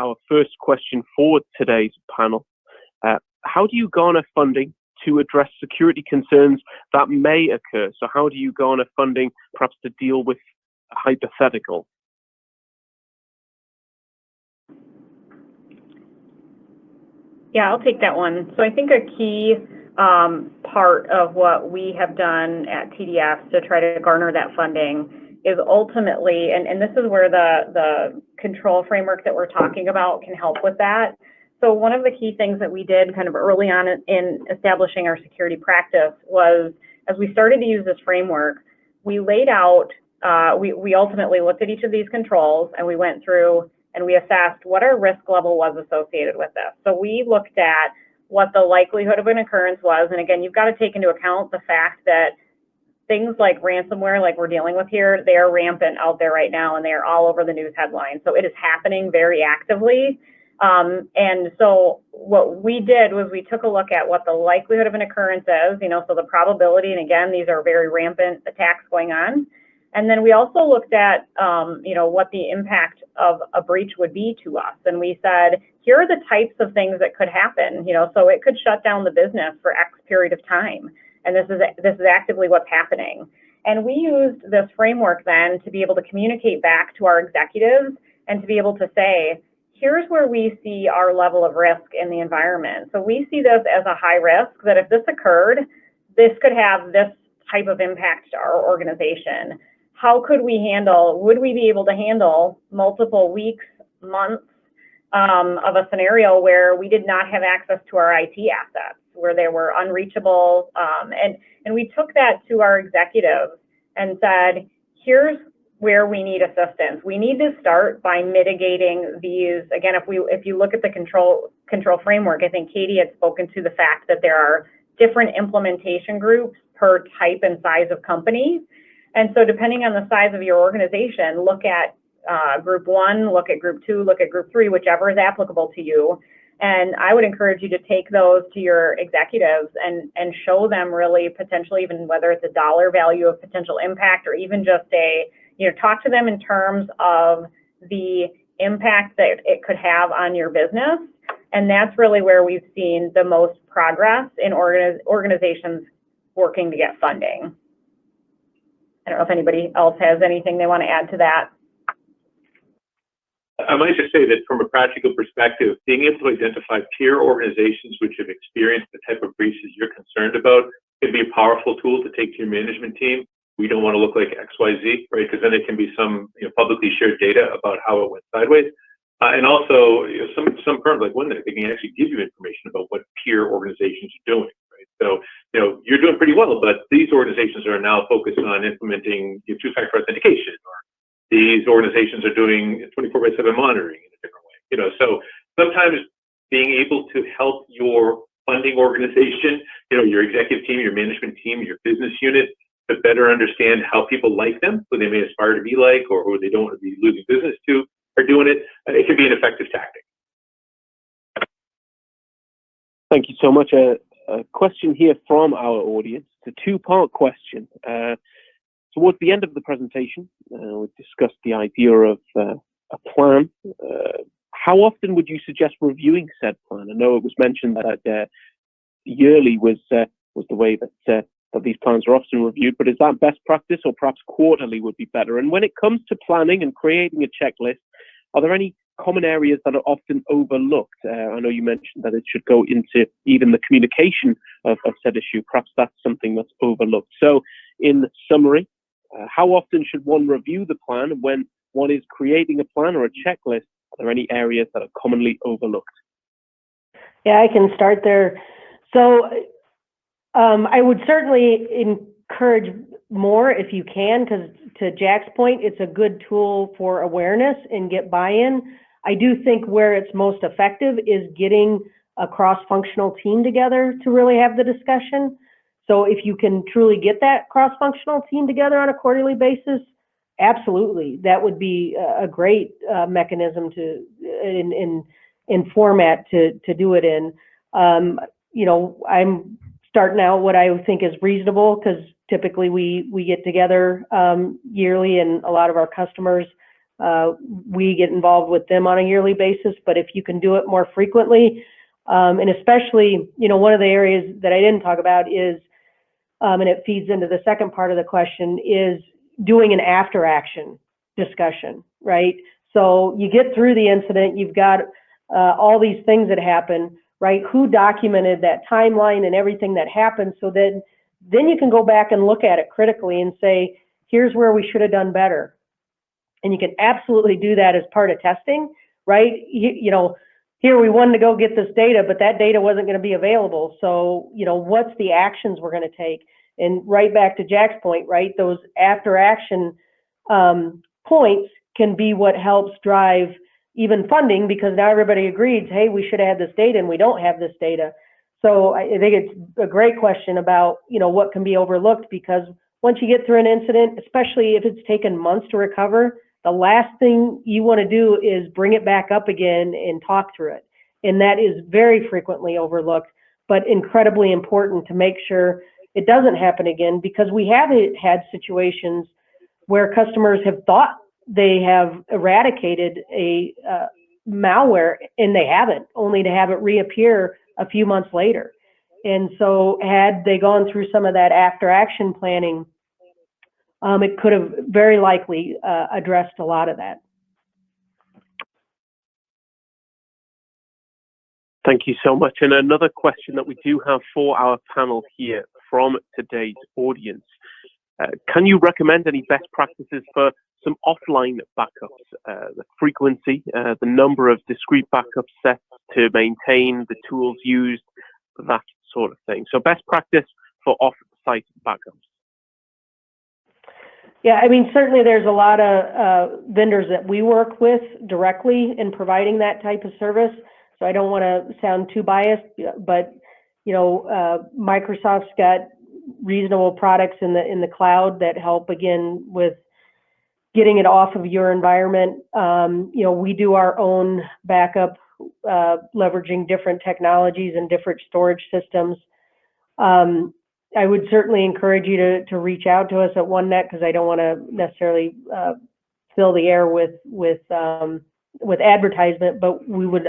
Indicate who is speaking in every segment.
Speaker 1: our first question for today's panel. How do you garner funding to address security concerns that may occur? So how do you garner funding perhaps to deal with a hypothetical?
Speaker 2: Yeah, I'll take that one. So I think a key part of what we have done at TDS to try to garner that funding is ultimately, and this is where the control framework that we're talking about can help with that. So one of the key things that we did kind of early on in establishing our security practice was, as we started to use this framework, we laid out, we ultimately looked at each of these controls and we went through and we assessed what our risk level was associated with this. So we looked at what the likelihood of an occurrence was. And again, you've got to take into account the fact that things like ransomware, like we're dealing with here, they are rampant out there right now and they are all over the news headlines. So it is happening very actively. And so what we did was we took a look at what the likelihood of an occurrence is, so the probability, and again, these are very rampant attacks going on. And then we also looked at, what the impact of a breach would be to us. And we said, here are the types of things that could happen, so it could shut down the business for X period of time. And this is actively what's happening. And we used this framework then to be able to communicate back to our executives and to be able to say, here's where we see our level of risk in the environment. So we see this as a high risk, that if this occurred, this could have this type of impact to our organization. How could we handle, would we be able to handle multiple weeks, months of a scenario where we did not have access to our IT assets, where they were unreachable? And we took that to our executives and said, here's where we need assistance. We need to start by mitigating these. Again, if you look at the control framework, I think Katie had spoken to the fact that there are different implementation groups per type and size of company. And so depending on the size of your organization, look at group 1, look at group 2, look at group 3, whichever is applicable to you. And I would encourage you to take those to your executives and show them really potentially, even whether it's a dollar value of potential impact or even just talk to them in terms of the impact that it could have on your business. And that's really where we've seen the most progress in organizations working to get funding. I don't know if anybody else has anything they want to add to that.
Speaker 3: I might just say that from a practical perspective, being able to identify peer organizations which have experienced the type of breaches you're concerned about can be a powerful tool to take to your management team. We don't want to look like XYZ, right? Because then there can be some publicly shared data about how it went sideways. And also, some firms like Winnet, they can actually give you information about what peer organizations are doing, right? So, you're doing pretty well, but these organizations are now focused on implementing two-factor authentication, or these organizations are doing 24/7 monitoring in a different way. So sometimes being able to help your funding organization, your executive team, your management team, your business unit, to better understand how people like them, who they may aspire to be like, or who they don't want to be losing business to, are doing it. It can be an effective tactic.
Speaker 1: Thank you so much. A question here from our audience. It's a two-part question. Towards the end of the presentation, we discussed the idea of a plan. How often would you suggest reviewing said plan? I know it was mentioned that yearly was the way that these plans are often reviewed, but is that best practice, or perhaps quarterly would be better? And when it comes to planning and creating a checklist, are there any common areas that are often overlooked? I know you mentioned that it should go into even the communication of said issue. Perhaps that's something that's overlooked. So in summary, how often should one review the plan when one is creating a plan or a checklist? Are there any areas that are commonly overlooked?
Speaker 4: Yeah, I can start there. So I would certainly encourage more if you can, because to Jack's point, it's a good tool for awareness and get buy-in. I do think where it's most effective is getting a cross-functional team together to really have the discussion. So if you can truly get that cross-functional team together on a quarterly basis, absolutely, that would be a great mechanism to in format to do it in. I'm starting out what I think is reasonable, because typically we get together yearly, and a lot of our customers we get involved with them on a yearly basis, but if you can do it more frequently, and especially, one of the areas that I didn't talk about is, and it feeds into the second part of the question, is doing an after action discussion, right? So you get through the incident, you've got all these things that happen, right? Who documented that timeline and everything that happened, so that then you can go back and look at it critically and say, here's where we should have done better. And you can absolutely do that as part of testing, right? Here we wanted to go get this data, but that data wasn't going to be available. So, what's the actions we're going to take? And right back to Jack's point, right? Those after action points can be what helps drive even funding, because now everybody agrees, hey, we should have had this data and we don't have this data. So I think it's a great question about, what can be overlooked, because once you get through an incident, especially if it's taken months to recover, the last thing you want to do is bring it back up again and talk through it. And that is very frequently overlooked, but incredibly important to make sure it doesn't happen again, because we have had situations where customers have thought they have eradicated a malware and they haven't, only to have it reappear a few months later. And so had they gone through some of that after action planning, it could have very likely addressed a lot of that.
Speaker 1: Thank you so much. And another question that we do have for our panel here from today's audience. Can you recommend any best practices for some offline backups, the frequency, the number of discrete backup sets to maintain, the tools used, that sort of thing? So best practice for off-site backups.
Speaker 4: Yeah, certainly there's a lot of vendors that we work with directly in providing that type of service. So I don't want to sound too biased, but Microsoft's got reasonable products in the cloud that help, again, with getting it off of your environment. We do our own backup, leveraging different technologies and different storage systems. I would certainly encourage you to reach out to us at OneNet, because I don't want to necessarily fill the air with advertisement, but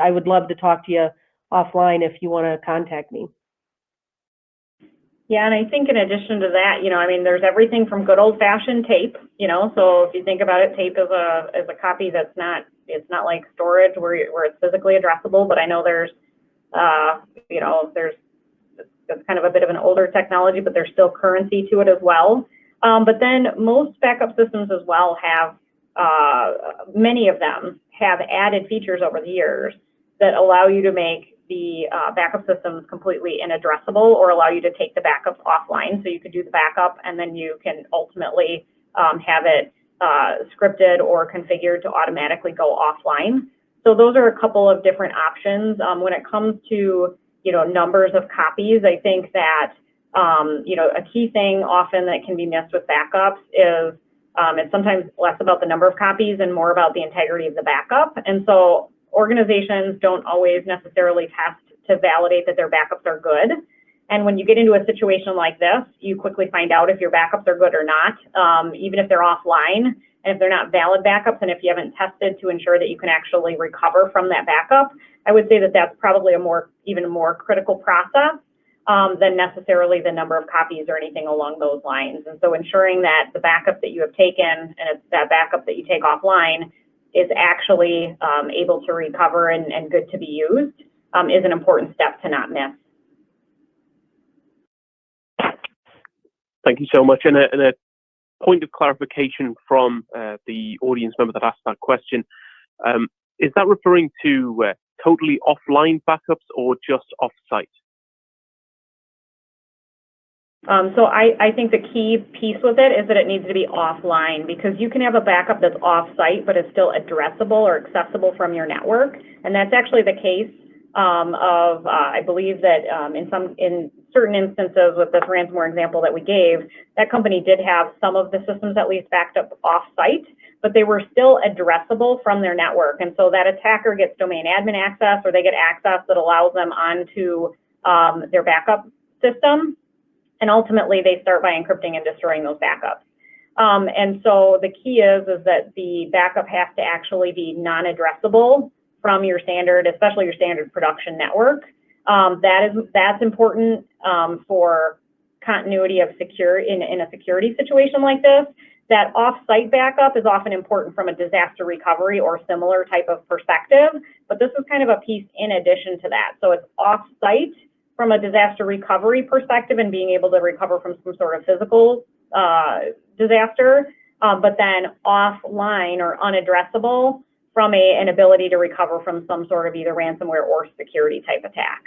Speaker 4: I would love to talk to you offline if you want to contact me.
Speaker 2: Yeah, and I think in addition to that, there's everything from good old-fashioned tape. So if you think about it, tape is a copy it's not like storage where it's physically addressable. But I know there's it's kind of a bit of an older technology, but there's still currency to it as well. But then most backup systems as well have, many of them have added features over the years that allow you to make the backup systems completely inaddressable, or allow you to take the backups offline. So you could do the backup and then you can ultimately have it scripted or configured to automatically go offline. So those are a couple of different options. When it comes to numbers of copies, I think that a key thing often that can be missed with backups is it's sometimes less about the number of copies and more about the integrity of the backup. And so organizations don't always necessarily test to validate that their backups are good. And when you get into a situation like this, you quickly find out if your backups are good or not, even if they're offline, and if they're not valid backups, and if you haven't tested to ensure that you can actually recover from that backup. I would say that that's probably even more critical process than necessarily the number of copies or anything along those lines. And so ensuring that the backup that you have taken and it's that backup that you take offline is actually able to recover and good to be used is an important step to not miss.
Speaker 1: Thank you so much. And a point of clarification from the audience member that asked that question, is that referring to totally offline backups or just off-site?
Speaker 2: So I think the key piece with it is that it needs to be offline, because you can have a backup that's off-site, but it's still addressable or accessible from your network. And that's actually the case I believe that in certain instances with this ransomware example that we gave, that company did have some of the systems at least backed up off-site, but they were still addressable from their network. And so that attacker gets domain admin access, or they get access that allows them onto their backup system. And ultimately, they start by encrypting and destroying those backups. And so the key is that the backup has to actually be non-addressable from your standard, especially your standard production network. That's important for continuity of in a security situation like this. That off-site backup is often important from a disaster recovery or similar type of perspective, but this is kind of a piece in addition to that. So it's off-site from a disaster recovery perspective and being able to recover from some sort of physical disaster, but then offline or unaddressable from an ability to recover from some sort of either ransomware or security type attack.